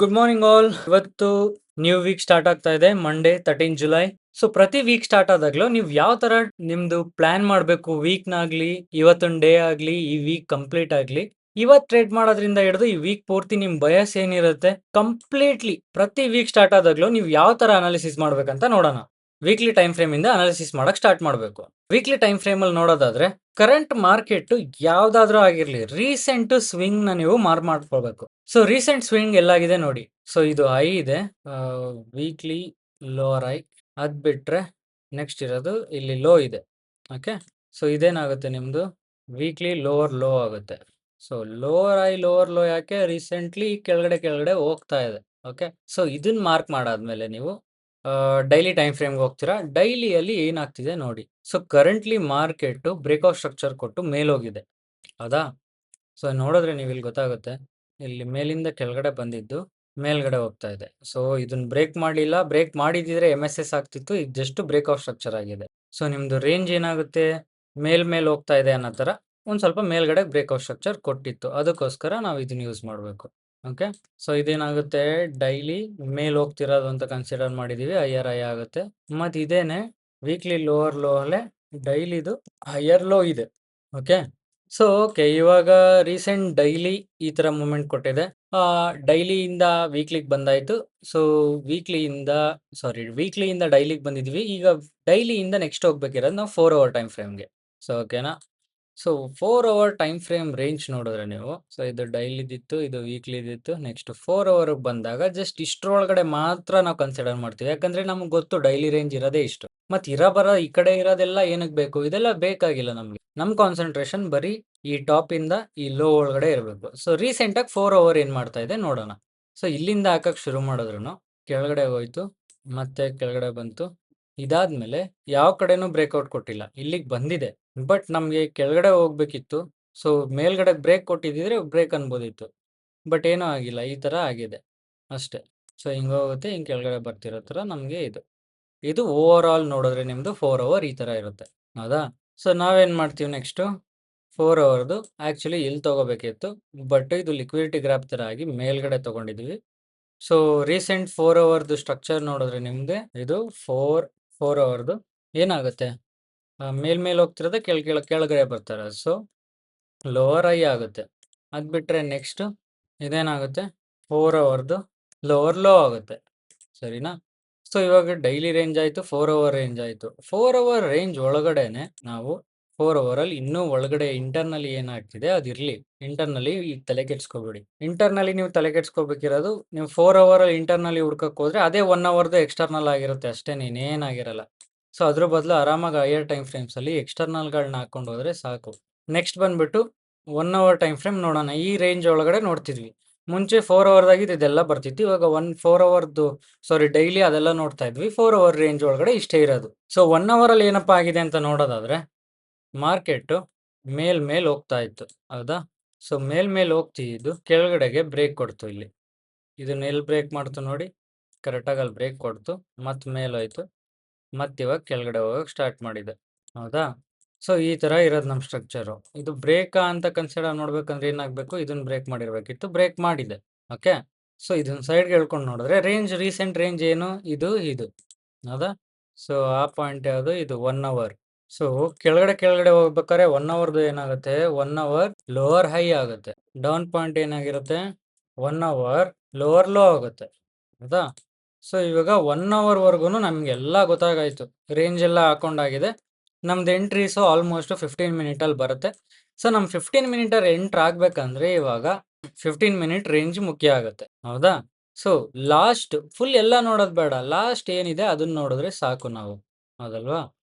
Good morning all. ಇವತ್ತು new weak start ಆಗ್ತಾ ಇದೆ, ಮಂಡೇ 13 ಜುಲೈ. ಸೊ ಪ್ರತಿ ವೀಕ್ ಸ್ಟಾರ್ಟ್ ಆದಾಗ್ಲೂ ನೀವು ಯಾವ ತರ ನಿಮ್ದು ಪ್ಲಾನ್ ಮಾಡಬೇಕು, ವೀಕ್ನಾಗ್ಲಿ ಇವತ್ತೊಂದು ಡೇ ಆಗ್ಲಿ ಈ ವೀಕ್ ಕಂಪ್ಲೀಟ್ ಆಗ್ಲಿ, ಇವತ್ತು ಟ್ರೇಡ್ ಮಾಡೋದ್ರಿಂದ ಹಿಡಿದು ಈ ವೀಕ್ ಪೂರ್ತಿ ನಿಮ್ ಬಯಸ್ ಏನಿರುತ್ತೆ ಕಂಪ್ಲೀಟ್ಲಿ ಪ್ರತಿ ವೀಕ್ ಸ್ಟಾರ್ಟ್ ಆದಾಗ್ಲೂ ನೀವು ಯಾವ ತರ ಅನಾಲಿಸಿಸ್ ಮಾಡ್ಬೇಕಂತ ನೋಡೋಣ. ವೀಕ್ಲಿ ಟೈಮ್ ಫ್ರೇಮ್ ಇಂದ ಅನಾಲಿಸಿಸ್ ಮಾಡಕ್ ಸ್ಟಾರ್ಟ್ ಮಾಡಬೇಕು. ವೀಕ್ಲಿ ಟೈಮ್ ಫ್ರೇಮ್ ಅಲ್ಲಿ ನೋಡೋದಾದ್ರೆ ಕರೆಂಟ್ ಮಾರ್ಕೆಟ್ ಯಾವ್ದಾದ್ರೂ ಆಗಿರ್ಲಿ, ರೀಸೆಂಟ್ ಸ್ವಿಂಗ್ ನ ನೀವು ಮಾಡ್ಕೊಳ್ಬೇಕು. ಸೊ ರೀಸೆಂಟ್ ಸ್ವಿಂಗ್ ಎಲ್ಲಾಗಿದೆ ನೋಡಿ. ಸೊ ಇದು ಹೈ ಇದೆ, ವೀಕ್ಲಿ ಲೋವರ್ ಹೈ. ಅದ್ ಬಿಟ್ರೆ ನೆಕ್ಸ್ಟ್ ಇರೋದು ಇಲ್ಲಿ ಲೋ ಇದೆ. ಓಕೆ, ಸೊ ಇದೇನಾಗುತ್ತೆ ನಿಮ್ದು ವೀಕ್ಲಿ ಲೋವರ್ ಲೋ ಆಗುತ್ತೆ. So lower high lower low ಯಾಕೆ, ರೀಸೆಂಟ್ಲಿ ಕೆಳಗಡೆ ಕೆಳಗಡೆ ಹೋಗ್ತಾ ಇದೆ. ಓಕೆ, ಸೊ ಇದನ್ನ ಮಾರ್ಕ್ ಮಾಡಾದ್ಮೇಲೆ ನೀವು ಡೈಲಿ ಟೈಮ್ ಫ್ರೇಮ್ಗೆ ಹೋಗ್ತೀರಾ. ಡೈಲಿಯಲ್ಲಿ ಏನಾಗ್ತಿದೆ ನೋಡಿ. So currently market breakout structure ಕೊಟ್ಟು ಮೇಲೋಗಿದೆ, ಹೌದಾ? ಸೊ ನೋಡಿದ್ರೆ ನೀವು ಇಲ್ಲಿ ಗೊತ್ತಾಗುತ್ತೆ, ಇಲ್ಲಿ ಮೇಲಿಂದ ಕೆಳಗಡೆ ಬಂದಿದ್ದು ಮೇಲ್ಗಡೆ ಹೋಗ್ತಾ ಇದೆ. ಸೊ ಇದನ್ನ ಬ್ರೇಕ್ ಮಾಡಲಿಲ್ಲ, ಬ್ರೇಕ್ ಮಾಡಿದಿದ್ರೆ MSS ಆಗ್ತಿತ್ತು. ಇದು ಜಸ್ಟ್ ಬ್ರೇಕ್ಔಟ್ ಸ್ಟ್ರಕ್ಚರ್ ಆಗಿದೆ. ಸೊ ನಿಮ್ದು ರೇಂಜ್ ಏನಾಗುತ್ತೆ, ಮೇಲ್ ಹೋಗ್ತಾ ಇದೆ ಅನ್ನೋ ತರ ಒಂದ್ ಸ್ವಲ್ಪ ಮೇಲ್ಗಡೆ ಬ್ರೇಕ್ಔಟ್ ಸ್ಟ್ರಕ್ಚರ್ ಕೊಟ್ಟಿತ್ತು. ಅದಕ್ಕೋಸ್ಕರ ನಾವು ಇದನ್ನ ಯೂಸ್ ಮಾಡಬೇಕು. ಓಕೆ, ಸೊ ಇದೇನಾಗುತ್ತೆ, ಡೈಲಿ ಮೇಲ್ ಹೋಗ್ತಿರೋದು ಅಂತ ಕನ್ಸಿಡರ್ ಮಾಡಿದೀವಿ, ಹೈಯರ್ ಹೈ ಆಗುತ್ತೆ. ಮತ್ತೆ ಇದೇನೆ ವೀಕ್ಲಿ ಲೋವರ್ ಲೋ ಅಲ್ಲೇ ಡೈಲಿದು ಹೈಯರ್ ಲೋ ಇದೆ. ಓಕೆ, ಸೊ ಓಕೆ, ಇವಾಗ ರೀಸೆಂಟ್ ಡೈಲಿ ಈ ತರ ಮೂವ್ಮೆಂಟ್ ಕೊಟ್ಟಿದೆ. ಡೈಲಿಯಿಂದ ವೀಕ್ಲಿಗೆ ಬಂದಾಯ್ತು. ಸೊ ವೀಕ್ಲಿಯಿಂದ ಡೈಲಿಗೆ ಬಂದಿದ್ವಿ. ಈಗ ಡೈಲಿಯಿಂದ ನೆಕ್ಸ್ಟ್ ಹೋಗ್ಬೇಕಿರೋದು ನಾವು 4 ಅವರ್ ಟೈಮ್ ಫ್ರೇಮ್ಗೆ. ಸೊ ಓಕೆನಾ? So 4 hour time frame range ನೋಡಿದ್ರೆ ನೀವು, ಸೊ ಇದು ಡೈಲಿದಿತ್ತು, ಇದು ವೀಕ್ಲಿದಿತ್ತು. ನೆಕ್ಸ್ಟ್ 4 ಅವರ್ ಬಂದಾಗ ಜಸ್ಟ್ ಇಷ್ಟರೊಳಗಡೆ ಮಾತ್ರ ನಾವು ಕನ್ಸಿಡರ್ ಮಾಡ್ತೀವಿ. ಯಾಕಂದ್ರೆ ನಮ್ಗೆ ಗೊತ್ತು ಡೈಲಿ ರೇಂಜ್ ಇರೋದೇ ಇಷ್ಟು. ಮತ್ತೆ ಬರೋ ಈ ಕಡೆ ಇರೋದೆಲ್ಲ ಏನಕ್ಕೆ ಬೇಕು, ಇದೆಲ್ಲ ಬೇಕಾಗಿಲ್ಲ ನಮ್ಗೆ. ನಮ್ ಕಾನ್ಸಂಟ್ರೇಷನ್ ಬರೀ ಈ ಟಾಪ್ ಇಂದ ಈ ಲೋ ಒಳಗಡೆ ಇರಬೇಕು. ಸೊ ರೀಸೆಂಟ್ ಆಗಿ 4 ಅವರ್ ಏನ್ ಮಾಡ್ತಾ ಇದೆ ನೋಡೋಣ. ಸೊ ಇಲ್ಲಿಂದ ಹಾಕಕ್ ಶುರು ಮಾಡಿದ್ರು ಕೆಳಗಡೆ ಹೋಯ್ತು, ಮತ್ತೆ ಕೆಳಗಡೆ ಬಂತು. ಇದಾದ್ಮೇಲೆ ಯಾವ ಕಡೆನೂ ಬ್ರೇಕ್ಔಟ್ ಕೊಟ್ಟಿಲ್ಲ, ಇಲ್ಲಿಗೆ ಬಂದಿದೆ. ಬಟ್ ನಮ್ಗೆ ಕೆಳಗಡೆ ಹೋಗ್ಬೇಕಿತ್ತು. ಸೊ ಮೇಲ್ಗಡೆ ಬ್ರೇಕ್ ಕೊಟ್ಟಿದ್ರೆ ಬ್ರೇಕ್ ಅನ್ಬೋದಿತ್ತು. ಬಟ್ ಏನೂ ಆಗಿಲ್ಲ, ಈ ತರ ಆಗಿದೆ ಅಷ್ಟೇ. ಸೊ ಹಿಂಗ್ ಹೋಗುತ್ತೆ, ಹಿಂಗ್ ಕೆಳಗಡೆ ಬರ್ತಿರೋ ತರ ನಮ್ಗೆ ಇದು ಓವರ್ ಆಲ್ ನೋಡಿದ್ರೆ ನಿಮ್ದು 4 ಅವರ್ ಈ ತರ ಇರುತ್ತೆ, ಹೌದಾ? ಸೊ ನಾವೇನ್ ಮಾಡ್ತೀವಿ ನೆಕ್ಸ್ಟ್, 4 ಅವರ್ದು ಆಕ್ಚುಲಿ ಇಲ್ಲಿ ತಗೋಬೇಕಿತ್ತು. ಬಟ್ ಇದು ಲಿಕ್ವಿಡಿಟಿ ಗ್ರಾಫ್ ತರ ಆಗಿ ಮೇಲ್ಗಡೆ ತಗೊಂಡಿದ್ವಿ. ಸೊ ರೀಸೆಂಟ್ 4 ಅವರ್ದು ಸ್ಟ್ರಕ್ಚರ್ ನೋಡಿದ್ರೆ ನಿಮ್ಗೆ ಇದು 4 ಅವರ್ದು ಏನಾಗುತ್ತೆ, ಮೇಲ್ ಹೋಗ್ತಿರೋದೇ ಕೆಳಗಡೆ ಬರ್ತಾರೆ. ಸೊ ಲೋವರ್ ಹೈ ಆಗುತ್ತೆ. ಅದ್ ಬಿಟ್ರೆ ನೆಕ್ಸ್ಟ್ ಇದೇನಾಗುತ್ತೆ, 4 ಅವರ್ದು ಲೋವರ್ ಲೋ ಆಗುತ್ತೆ, ಸರಿನಾ? ಸೊ ಇವಾಗ ಡೈಲಿ ರೇಂಜ್ ಆಯ್ತು, 4 ಅವರ್ ರೇಂಜ್ ಆಯ್ತು. 4 ಅವರ್ ರೇಂಜ್ ಒಳಗಡೆನೆ ನಾವು 4 ಅವರ್ ಅಲ್ಲಿ ಇನ್ನೂ ಒಳಗಡೆ ಇಂಟರ್ನಲಿ ಏನಾಗ್ತಿದೆ ಅದಿರ್ಲಿ. ಇಂಟರ್ನಲಿ ಈಗ ತಲೆ ಕೆಡ್ಸ್ಕೊಬೇಡಿ. ಇಂಟರ್ನಲಿ ನೀವು ತಲೆ ಕೆಡ್ಸ್ಕೊಬೇಕಿರೋದು, ನೀವು 4 ಅವರ್ ಅಲ್ಲಿ ಇಂಟರ್ನಲಿ ಹುಡ್ಕಕ್ ಹೋದ್ರೆ ಅದೇ 1 ಅವರ್ದು ಎಕ್ಸ್ಟರ್ನಲ್ ಆಗಿರುತ್ತೆ ಅಷ್ಟೇ, ಇನ್ನೇನಾಗಿರಲ್ಲ. ಸೊ ಅದ್ರ ಬದಲು ಆರಾಮಾಗಿ ಹೈಯರ್ ಟೈಮ್ ಫ್ರೇಮ್ಸ್ ಅಲ್ಲಿ ಎಕ್ಸ್ಟರ್ನಲ್ಗಳನ್ನ ಹಾಕೊಂಡು ಹೋದ್ರೆ ಸಾಕು. ನೆಕ್ಸ್ಟ್ ಬಂದ್ಬಿಟ್ಟು 1 ಅವರ್ ಟೈಮ್ ಫ್ರೇಮ್ ನೋಡೋಣ. ಈ ರೇಂಜ್ ಒಳಗಡೆ ನೋಡ್ತಿದ್ವಿ. ಮುಂಚೆ 4 ಅವರ್ದಾಗಿದ್ದು ಇದೆಲ್ಲ ಬರ್ತಿತ್ತು. ಇವಾಗ 4 ಅವರ್ದು ಡೈಲಿ ಅದೆಲ್ಲ ನೋಡ್ತಾ ಇದ್ವಿ. 4 ಅವರ್ ರೇಂಜ್ ಒಳಗಡೆ ಇಷ್ಟೇ ಇರೋದು. ಸೊ 1 ಅವರ್ ಅಲ್ಲಿ ಏನಪ್ಪಾ ಆಗಿದೆ ಅಂತ ನೋಡೋದಾದ್ರೆ, ಮಾರ್ಕೆಟ್ ಮೇಲ್ ಹೋಗ್ತಾ ಇತ್ತು, ಹೌದಾ? ಸೊ ಮೇಲ್ ಹೋಗ್ತಿದ್ದು ಕೆಳಗಡೆಗೆ ಬ್ರೇಕ್ ಕೊಡ್ತು. ಇಲ್ಲಿ ಇದನ್ನ ಎಲ್ಲಿ ಬ್ರೇಕ್ ಮಾಡ್ತು ನೋಡಿ, ಕರೆಕ್ಟಾಗಿ ಅಲ್ಲಿ ಬ್ರೇಕ್ ಕೊಡ್ತು, ಮತ್ ಮೇಲೋಯ್ತು, ಮತ್ತೆ ಇವಾಗ ಕೆಳಗಡೆ ಹೋಗಕ್ ಸ್ಟಾರ್ಟ್ ಮಾಡಿದೆ, ಹೌದಾ? ಸೊ ಈ ತರ ಇರೋದು ನಮ್ ಸ್ಟ್ರಕ್ಚರು. ಇದು ಬ್ರೇಕಾ ಅಂತ ಕನ್ಸಿಡರ್ ಮಾಡ್ಬೇಕಂದ್ರೆ ಏನಾಗ್ಬೇಕು, ಇದನ್ನ ಬ್ರೇಕ್ ಮಾಡಿರ್ಬೇಕಿತ್ತು, ಬ್ರೇಕ್ ಮಾಡಿದೆ. ಓಕೆ, ಸೊ ಇದನ್ನ ಸೈಡ್ಗೆ ಹೇಳ್ಕೊಂಡು ನೋಡಿದ್ರೆ ರೀಸೆಂಟ್ ರೇಂಜ್ ಏನು, ಇದು ಹೌದಾ? ಸೊ ಆ ಪಾಯಿಂಟ್ ಯಾವುದು, ಇದು 1 ಅವರ್. ಸೊ ಕೆಳಗಡೆ ಹೋಗ್ಬೇಕಾದ್ರೆ 1 ಅವರ್ದು ಏನಾಗುತ್ತೆ, 1 ಅವರ್ ಲೋವರ್ ಹೈ ಆಗುತ್ತೆ. ಡೌನ್ ಪಾಯಿಂಟ್ ಏನಾಗಿರುತ್ತೆ, 1 ಅವರ್ ಲೋವರ್ ಲೋ ಆಗುತ್ತೆ, ಹೌದಾ? ಸೊ ಇವಾಗ 1 ಅವರ್ ವರ್ಗು ನಮ್ಗೆಲ್ಲ ಗೊತ್ತಾಗಾಯ್ತು, ರೇಂಜ್ ಎಲ್ಲ ಹಾಕೊಂಡಾಗಿದೆ. ನಮ್ದು ಎಂಟ್ರೀಸು ಆಲ್ಮೋಸ್ಟ್ 15 ಮಿನಿಟ್ ಅಲ್ಲಿ ಬರುತ್ತೆ. ಸೊ ನಮ್ 15 ಮಿನಿಟ್ ಅಲ್ಲಿ ಎಂಟ್ರ್ ಆಗ್ಬೇಕಂದ್ರೆ ಇವಾಗ 15 ಮಿನಿಟ್ ರೇಂಜ್ ಮುಖ್ಯ ಆಗುತ್ತೆ, ಹೌದಾ? ಸೊ ಲಾಸ್ಟ್ ಫುಲ್ ಎಲ್ಲ ನೋಡೋದು ಬೇಡ, ಲಾಸ್ಟ್ ಏನಿದೆ ಅದನ್ನ ನೋಡಿದ್ರೆ ಸಾಕು ನಾವು, ಹೌದಲ್ವಾ?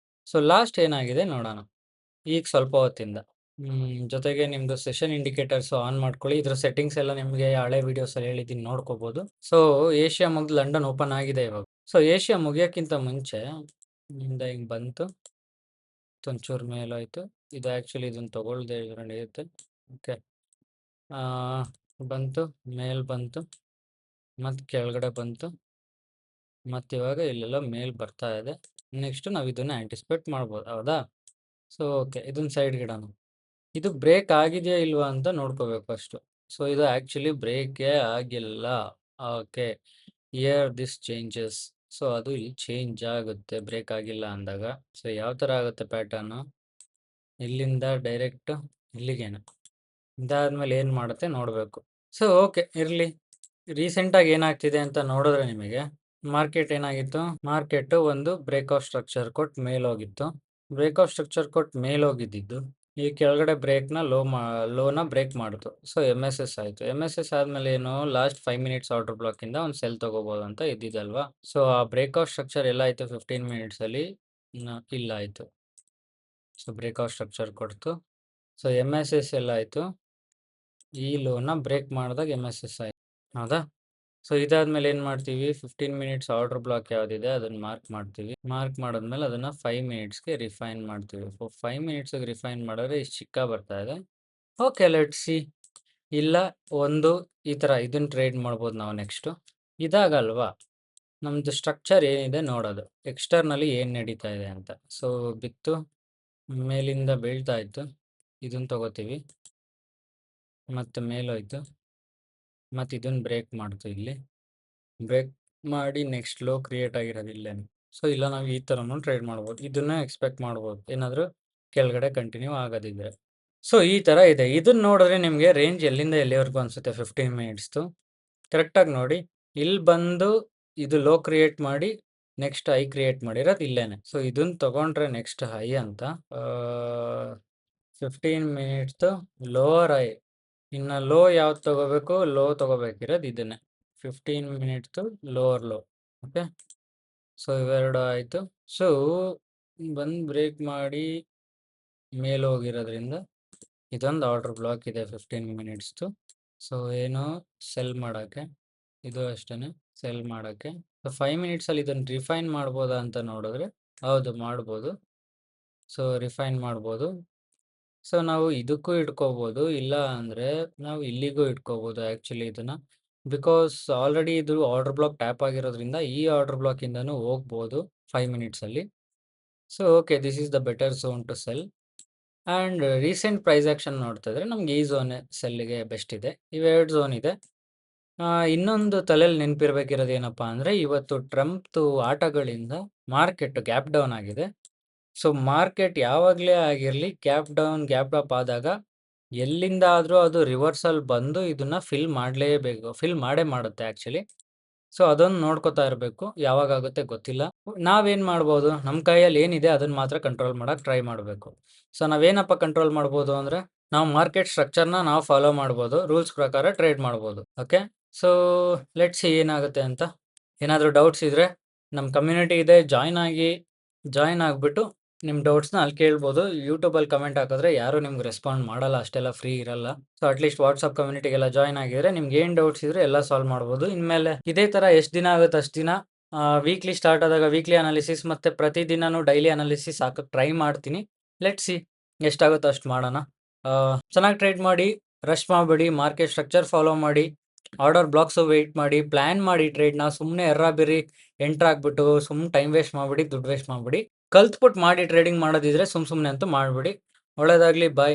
ಸೊ ಲಾಸ್ಟ್ ಏನಾಗಿದೆ ನೋಡೋಣ ಈಗ ಸ್ವಲ್ಪ ಹೊತ್ತಿಂದ. ಜೊತೆಗೆ ನಿಮ್ದು ಸೆಷನ್ ಇಂಡಿಕೇಟರ್ಸ್ ಆನ್ ಮಾಡ್ಕೊಳ್ಳಿ. ಇದ್ರ ಸೆಟ್ಟಿಂಗ್ಸ್ ಎಲ್ಲ ನಿಮಗೆ ಹಳೆ ವಿಡಿಯೋಸ್ ಅಲ್ಲಿ ಹೇಳಿದ್ದೀನಿ, ನೋಡ್ಕೋಬಹುದು. ಸೊ ಏಷ್ಯಾ ಮುಗ್ದು ಲಂಡನ್ ಓಪನ್ ಆಗಿದೆ ಇವಾಗ. ಸೊ ಏಷ್ಯಾ ಮುಗಿಯೋಕ್ಕಿಂತ ಮುಂಚೆ ಹಿಂಗ್ ಬಂತು, ಒಂಚೂರು ಮೇಲಾಯ್ತು. ಇದು ಆಕ್ಚುಲಿ ಇದನ್ನ ತಗೊಳ್ದೆ ಇದ್ರೆ ನಡೆಯುತ್ತೆ. ಓಕೆ, ಬಂತು, ಮೇಲ್ ಬಂತು, ಮತ್ತೆ ಕೆಳಗಡೆ ಬಂತು, ಮತ್ತೆ ಇವಾಗ ಇಲ್ಲೆಲ್ಲ ಮೇಲ್ ಬರ್ತಾ ಇದೆ. ನೆಕ್ಸ್ಟ್ ನಾವು ಇದನ್ನ ಆಂಟಿಸಿಪೇಟ್ ಮಾಡ್ಬೋದು, ಹೌದಾ? ಸೊ ಓಕೆ, ಇದನ್ನ ಸೈಡ್ ಇಡೋಣ. ಇದು ಬ್ರೇಕ್ ಆಗಿದೆಯಾ ಇಲ್ವಾ ಅಂತ ನೋಡ್ಕೋಬೇಕು ಫಸ್ಟ್. ಸೊ ಇದು ಆಕ್ಚುಲಿ ಬ್ರೇಕೇ ಆಗಿಲ್ಲ. Okay. Here this changes. So ಅದು ಇಲ್ಲಿ ಚೇಂಜ್ ಆಗುತ್ತೆ ಬ್ರೇಕ್ ಆಗಿಲ್ಲ ಅಂದಾಗ. ಸೊ ಯಾವ ಥರ ಆಗುತ್ತೆ ಪ್ಯಾಟರ್ನು? ಇಲ್ಲಿಂದ ಡೈರೆಕ್ಟ್ ಇಲ್ಲಿಗೇನು. ಇದಾದ್ಮೇಲೆ ಏನು ಮಾಡುತ್ತೆ ನೋಡಬೇಕು. ಸೊ ಓಕೆ ಇರಲಿ. ರೀಸೆಂಟಾಗಿ ಏನಾಗ್ತಿದೆ ಅಂತ ನೋಡಿದ್ರೆ ನಿಮಗೆ ಮಾರ್ಕೆಟ್ ಏನಾಗಿತ್ತು? ಮಾರ್ಕೆಟ್ ಒಂದು ಬ್ರೇಕ್ ಆಫ್ ಸ್ಟ್ರಕ್ಚರ್ ಕೊಟ್ಟು ಮೇಲೋಗಿತ್ತು. ಬ್ರೇಕ್ ಆಫ್ ಸ್ಟ್ರಕ್ಚರ್ ಕೊಟ್ಟು ಮೇಲೋಗಿದ್ದಿದ್ದು ಈ ಕೆಳಗಡೆ ಬ್ರೇಕ್ನ ಲೋನ ಬ್ರೇಕ್ ಮಾಡಿತು. ಸೊ MSS ಆಯಿತು. MSS ಆದಮೇಲೆ ಏನು ಲಾಸ್ಟ್ 5 ಮಿನಿಟ್ಸ್ ಆರ್ಡರ್ ಬ್ಲಾಕಿಂದ ಒಂದು ಸೆಲ್ ತೊಗೋಬೋದು ಅಂತ ಇದ್ದಿದ್ದಲ್ವಾ. ಸೊ ಆ ಬ್ರೇಕ್ ಆಫ್ ಸ್ಟ್ರಕ್ಚರ್ ಎಲ್ಲಾಯಿತು 15 ಮಿನಿಟ್ಸಲ್ಲಿ ಇಲ್ಲಾಯಿತು. ಸೊ ಬ್ರೇಕ್ ಆಫ್ ಸ್ಟ್ರಕ್ಚರ್ ಕೊಡ್ತು. ಸೊ MSS ಎಲ್ಲಾಯಿತು ಈ ಲೋನ ಬ್ರೇಕ್ ಮಾಡಿದಾಗ MSS ಆಯಿತು, ಹೌದಾ? ಸೊ ಇದಾದ್ಮೇಲೆ ಏನು ಮಾಡ್ತೀವಿ? 15 ಮಿನಿಟ್ಸ್ ಆರ್ಡರ್ ಬ್ಲಾಕ್ ಯಾವುದಿದೆ ಅದನ್ನು ಮಾರ್ಕ್ ಮಾಡ್ತೀವಿ. ಮಾರ್ಕ್ ಮಾಡಿದ್ಮೇಲೆ ಅದನ್ನು 5 ಮಿನಿಟ್ಸ್ಗೆ ರಿಫೈನ್ ಮಾಡ್ತೀವಿ. 5 ಮಿನಿಟ್ಸ್ಗೆ ರಿಫೈನ್ ಮಾಡಿದ್ರೆ ಇಷ್ಟು ಚಿಕ್ಕ ಬರ್ತಾ ಇದೆ. Okay let see. ಇಲ್ಲ ಒಂದು ಈ ಥರ ಇದನ್ನು ಟ್ರೇಡ್ ಮಾಡ್ಬೋದು ನಾವು ನೆಕ್ಸ್ಟು. ಇದಾಗಲ್ವಾ ನಮ್ಮದು ಸ್ಟ್ರಕ್ಚರ್ ಏನಿದೆ ನೋಡೋದು, ಎಕ್ಸ್ಟರ್ನಲಿ ಏನು ನಡೀತಾ ಇದೆ ಅಂತ. ಸೊ ಬಿತ್ತು ಮೇಲಿಂದ ಬೀಳ್ತಾ ಇತ್ತು, ಇದನ್ನು ತಗೋತೀವಿ, ಮತ್ತು ಮೇಲೋಯ್ತು, ಮತ್ತು ಇದನ್ನು ಬ್ರೇಕ್ ಮಾಡ್ತು. ಇಲ್ಲಿ ಬ್ರೇಕ್ ಮಾಡಿ ನೆಕ್ಸ್ಟ್ ಲೋ ಕ್ರಿಯೇಟ್ ಆಗಿರೋದು ಇಲ್ಲೇನು. ಸೊ ಇಲ್ಲ ನಾವು ಈ ಥರನೂ ಟ್ರೇಡ್ ಮಾಡ್ಬೋದು, ಇದನ್ನ ಎಕ್ಸ್ಪೆಕ್ಟ್ ಮಾಡ್ಬೋದು ಏನಾದರೂ ಕೆಳಗಡೆ ಕಂಟಿನ್ಯೂ ಆಗೋದಿದ್ರೆ. ಸೊ ಈ ಥರ ಇದೆ. ಇದನ್ನ ನೋಡಿದ್ರೆ ನಿಮಗೆ ರೇಂಜ್ ಎಲ್ಲಿಂದ ಎಲ್ಲಿವರೆಗೂ ಅನಿಸುತ್ತೆ 15 ಮಿನಿಟ್ಸ್ದು ಕರೆಕ್ಟಾಗಿ ನೋಡಿ. ಇಲ್ಲಿ ಬಂದು ಇದು ಲೋ ಕ್ರಿಯೇಟ್ ಮಾಡಿ ನೆಕ್ಸ್ಟ್ ಹೈ ಕ್ರಿಯೇಟ್ ಮಾಡಿರೋದು ಇಲ್ಲೇನೆ. ಸೊ ಇದನ್ನ ತೊಗೊಂಡ್ರೆ ನೆಕ್ಸ್ಟ್ ಹೈ ಅಂತ 15 ಮಿನಿಟ್ಸ್ದು ಲೋವರ್ ಹೈ. ಇನ್ನು ಲೋ ಯಾವ್ದು ತೊಗೋಬೇಕು? ಲೋ ತೊಗೋಬೇಕಿರೋದು ಇದನ್ನೇ, 15 ಮಿನಿಟ್ಸ್ದು ಲೋವರ್ ಲೋ. ಓಕೆ, ಸೊ ಇವೆರಡು ಆಯಿತು. ಸೊ ಬಂದು ಬ್ರೇಕ್ ಮಾಡಿ ಮೇಲೆ ಹೋಗಿರೋದ್ರಿಂದ ಇದೊಂದು ಆರ್ಡರ್ ಬ್ಲಾಕ್ ಇದೆ 15 ಮಿನಿಟ್ಸ್ದು. ಸೊ ಏನು ಸೆಲ್ ಮಾಡೋಕ್ಕೆ, ಇದು ಅಷ್ಟೇ ಸೆಲ್ ಮಾಡೋಕ್ಕೆ. ಸೊ 5 ಮಿನಿಟ್ಸಲ್ಲಿ ಇದನ್ನು ರಿಫೈನ್ ಮಾಡ್ಬೋದಾ ಅಂತ ನೋಡಿದ್ರೆ ಹೌದು ಮಾಡ್ಬೋದು. ಸೊ ರಿಫೈನ್ ಮಾಡ್ಬೋದು. ಸೊ ನಾವು ಇದಕ್ಕೂ ಇಟ್ಕೋಬೋದು, ಇಲ್ಲ ಅಂದರೆ ನಾವು ಇಲ್ಲಿಗೂ ಇಟ್ಕೋಬೋದು ಆ್ಯಕ್ಚುಲಿ ಇದನ್ನು. ಬಿಕಾಸ್ ಆಲ್ರೆಡಿ ಇದು ಆರ್ಡರ್ ಬ್ಲಾಕ್ ಟ್ಯಾಪ್ ಆಗಿರೋದ್ರಿಂದ ಈ ಆರ್ಡರ್ ಬ್ಲಾಕಿಂದನೂ ಹೋಗ್ಬೋದು 5 ಮಿನಿಟ್ಸಲ್ಲಿ. So okay, this is the better zone to sell. And recent price action ನೋಡ್ತಾ ಇದ್ರೆ ನಮ್ಗೆ ಈ ಝೋನ್ ಸೆಲ್ಲಿಗೆ ಬೆಸ್ಟ್ ಇದೆ. ಇವೆರಡು ಝೋನ್ ಇದೆ. ಇನ್ನೊಂದು ತಲೆಯಲ್ಲಿ ನೆನಪಿರ್ಬೇಕಿರೋದು ಏನಪ್ಪ ಅಂದರೆ ಇವತ್ತು ಟ್ರಂಪ್ದು ಆಟಗಳಿಂದ ಮಾರ್ಕೆಟ್ ಗ್ಯಾಪ್ ಡೌನ್ ಆಗಿದೆ. ಸೊ ಮಾರ್ಕೆಟ್ ಯಾವಾಗಲೇ ಆಗಿರಲಿ ಗ್ಯಾಪ್ ಡೌನ್ ಗ್ಯಾಪ್ ಅಪ್ ಆದಾಗ ಎಲ್ಲಿಂದ ಆದರೂ ಅದು ರಿವರ್ಸಲ್ ಬಂದು ಇದನ್ನು ಫಿಲ್ ಮಾಡಲೇಬೇಕು, ಫಿಲ್ ಮಾಡೇ ಮಾಡುತ್ತೆ ಆ್ಯಕ್ಚುಲಿ. ಸೊ ಅದನ್ನು ನೋಡ್ಕೋತಾ ಇರಬೇಕು, ಯಾವಾಗುತ್ತೆ ಗೊತ್ತಿಲ್ಲ. ನಾವೇನು ಮಾಡ್ಬೋದು, ನಮ್ಮ ಕೈಯಲ್ಲಿ ಏನಿದೆ ಅದನ್ನು ಮಾತ್ರ ಕಂಟ್ರೋಲ್ ಮಾಡೋಕ್ಕೆ ಟ್ರೈ ಮಾಡಬೇಕು. ಸೊ ನಾವೇನಪ್ಪ ಕಂಟ್ರೋಲ್ ಮಾಡ್ಬೋದು ಅಂದರೆ ನಾವು ಮಾರ್ಕೆಟ್ ಸ್ಟ್ರಕ್ಚರ್ನ ನಾವು ಫಾಲೋ ಮಾಡ್ಬೋದು, ರೂಲ್ಸ್ ಪ್ರಕಾರ ಟ್ರೇಡ್ ಮಾಡ್ಬೋದು. ಓಕೆ, ಸೊ ಲೆಟ್ಸ್ ಏನಾಗುತ್ತೆ ಅಂತ. ಏನಾದರೂ ಡೌಟ್ಸ್ ಇದ್ದರೆ ನಮ್ಮ ಕಮ್ಯುನಿಟಿ ಇದೆ, ಜಾಯ್ನ್ ಆಗಿಬಿಟ್ಟು ನಿಮ್ಮ ಡೌಟ್ಸ್ನ ಅಲ್ಲಿ ಕೇಳ್ಬೋದು. ಯೂಟ್ಯೂಬಲ್ಲಿ ಕಮೆಂಟ್ ಹಾಕಿದ್ರೆ ಯಾರೂ ನಿಮ್ಗೆ ರೆಸ್ಪಾಂಡ್ ಮಾಡಲ್ಲ, ಅಷ್ಟೆಲ್ಲ ಫ್ರೀ ಇರಲ್ಲ. ಸೊ ಅಟ್ಲೀಸ್ಟ್ ವಾಟ್ಸಪ್ ಕಮ್ಯುನಿಟಿಗೆಲ್ಲ ಜಾಯ್ನ್ ಆಗಿದ್ರೆ ನಿಮ್ಗೆ ಏನು ಡೌಟ್ಸ್ ಇದ್ರೆ ಎಲ್ಲ ಸಾಲ್ವ್ ಮಾಡ್ಬೋದು. ಇನ್ಮೇಲೆ ಇದೇ ಥರ ಎಷ್ಟು ದಿನ ಆಗುತ್ತೆ ಅಷ್ಟು ದಿನ ವೀಕ್ಲಿ ಸ್ಟಾರ್ಟ್ ಆದಾಗ ವೀಕ್ಲಿ ಅನಾಲಿಸಿಸ್ ಮತ್ತು ಪ್ರತಿದಿನನೂ ಡೈಲಿ ಅನಾಲಿಸಿಸ್ ಹಾಕಕ್ಕೆ ಟ್ರೈ ಮಾಡ್ತೀನಿ. ಲೆಟ್ ಸಿ ಎಷ್ಟಾಗುತ್ತೋ ಅಷ್ಟು ಮಾಡೋಣ. ಚೆನ್ನಾಗಿ ಟ್ರೇಡ್ ಮಾಡಿ, ರಶ್ ಮಾಡಬೇಡಿ, ಮಾರ್ಕೆಟ್ ಸ್ಟ್ರಕ್ಚರ್ ಫಾಲೋ ಮಾಡಿ, ಆರ್ಡರ್ ಬ್ಲಾಕ್ಸು ವೆಯ್ಟ್ ಮಾಡಿ, ಪ್ಲ್ಯಾನ್ ಮಾಡಿ ಟ್ರೇಡ್ನ. ಸುಮ್ಮನೆ ಎರ್ರಾಬಿರಿ ಎಂಟ್ರ್ ಆಗಿಬಿಟ್ಟು ಸುಮ್ಮನೆ ಟೈಮ್ ವೇಸ್ಟ್ ಮಾಡಿಬಿಡಿ, ದುಡ್ಡು ವೇಸ್ಟ್ ಮಾಡಿಬಿಡಿ. ಕಲ್ತ್ಬಿಟ್ಟು ಮಾಡಿ ಟ್ರೇಡಿಂಗ್ ಮಾಡೋದಿದ್ರೆ ಸುಮ್ಮನೆ ಅಂತೂ ಮಾಡಿಬಿಡಿ. ಒಳ್ಳೆಯದಾಗಲಿ, ಬಾಯ್.